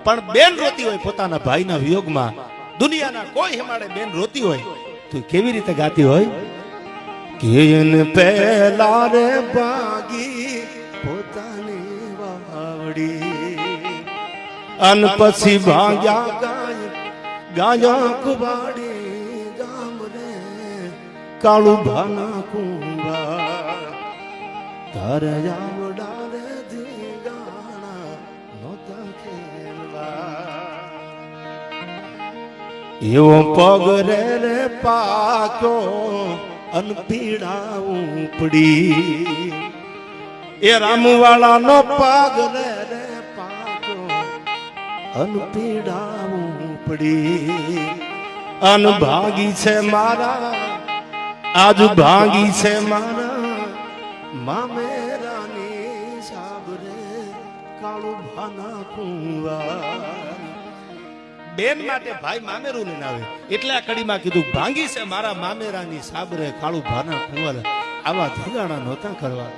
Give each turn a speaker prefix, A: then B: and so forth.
A: પણ બેન રોતી હોય પોતાના ભાઈના વિયોગમાં, દુનિયાના કોઈ હેમાડે બેન રોતી હોય તો કેવી રીતે ગાતી હોય? કેન પહેલા રે ભાગી પોતાની વાવડી, અન પછી ભાગ્યા ગાયા કુવાડી, ગામ રે કાળું ભાના કુંવા, તારે આવડા રે ધીગાણા નોતા ખેલવા, એવો પગ રે રે પાક્યો અન પીડા ઉપડી, એ રામવાળા નો પગ રે રે પાક્યો અન પીડા ઉપડી, અન ભાગી છે મારા આજ ભાગી છે મારા મામેરાની સાબરે કાળું ભાના કુંવા. બેન માટે ભાઈ મામેરું લઈને આવે એટલે આ કડીમાં કીધું ભાંગી છે મારા મામેરાની સાબરે કાળું ભાના કુંવા. આવા ધીગાણા નહોતા કરવા.